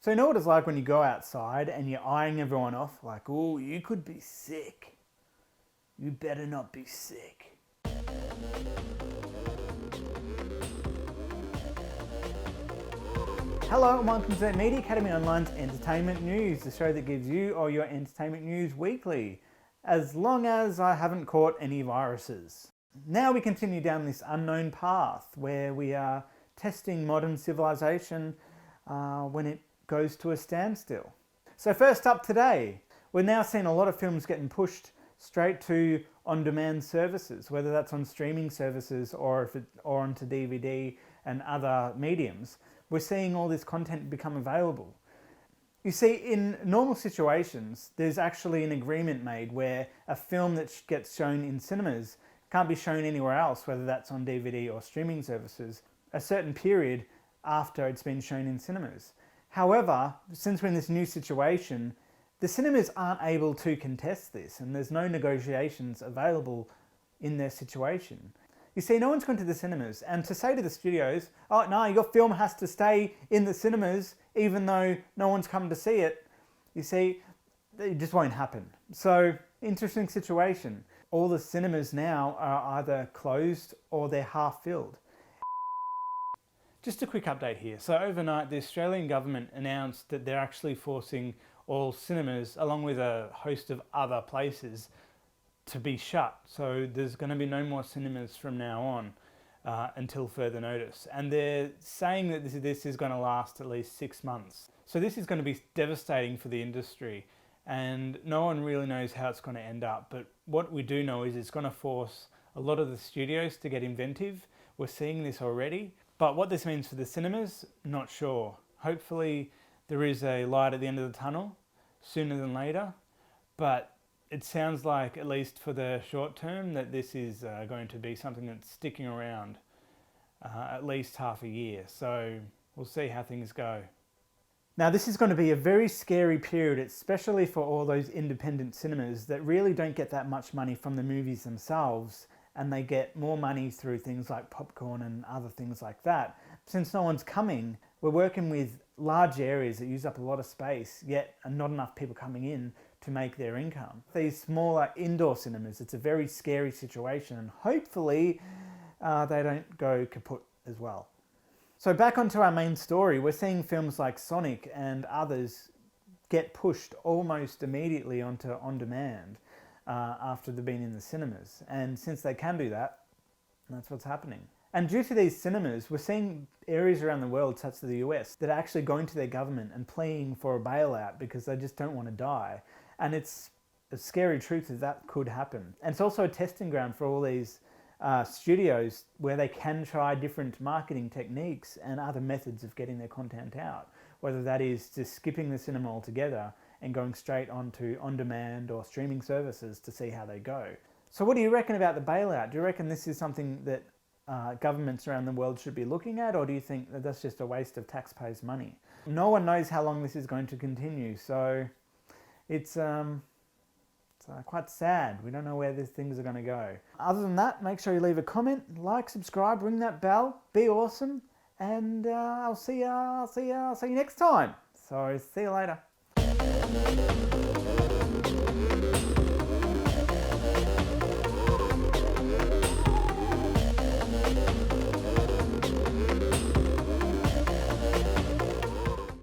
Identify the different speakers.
Speaker 1: So you know what it's like when you go outside and you're eyeing everyone off like, oh, you could be sick. You better not be sick. Hello and welcome to Media Academy Online's Entertainment News, the show that gives you all your entertainment news weekly, as long as I haven't caught any viruses. Now we continue down this unknown path where we are testing modern civilization when it goes to a standstill. So first up today, we're now seeing a lot of films getting pushed straight to on-demand services, whether that's on streaming services or onto DVD and other mediums. We're seeing all this content become available. You see, in normal situations, there's actually an agreement made where a film that gets shown in cinemas can't be shown anywhere else, whether that's on DVD or streaming services, a certain period after it's been shown in cinemas. However, since we're in this new situation, the cinemas aren't able to contest this, and there's no negotiations available in their situation. You see, no one's gone to the cinemas, and to say to the studios, oh no, your film has to stay in the cinemas even though no one's come to see it, you see, it just won't happen. So, interesting situation. All the cinemas now are either closed or they're half filled. Just a quick update here. So overnight, the Australian government announced that they're actually forcing all cinemas, along with a host of other places, to be shut. So there's going to be no more cinemas from now on until further notice. And they're saying that this is going to last at least 6 months. So this is going to be devastating for the industry, and no one really knows how it's going to end up. But what we do know is it's going to force a lot of the studios to get inventive. We're seeing this already. But what this means for the cinemas, not sure. Hopefully there is a light at the end of the tunnel sooner than later, but it sounds like, at least for the short term, that this is going to be something that's sticking around at least half a year. So we'll see how things go. Now this is going to be a very scary period, especially for all those independent cinemas that really don't get that much money from the movies themselves, and they get more money through things like popcorn and other things like that. Since no one's coming, we're working with large areas that use up a lot of space, yet not enough people coming in to make their income. These smaller indoor cinemas, it's a very scary situation, and hopefully they don't go kaput as well. So back onto our main story, we're seeing films like Sonic and others get pushed almost immediately onto on-demand after they've been in the cinemas. And since they can do that, that's what's happening. And due to these cinemas, we're seeing areas around the world, such as the US, that are actually going to their government and pleading for a bailout because they just don't want to die. And it's a scary truth that could happen. And it's also a testing ground for all these studios where they can try different marketing techniques and other methods of getting their content out, whether that is just skipping the cinema altogether and going straight onto on-demand or streaming services to see how they go. So what do you reckon about the bailout? Do you reckon this is something that governments around the world should be looking at, or do you think that that's just a waste of taxpayers' money? No one knows how long this is going to continue, so it's quite sad. We don't know where these things are going to go. Other than that, make sure you leave a comment, like, subscribe, ring that bell, be awesome, and I'll see you next time. So see you later.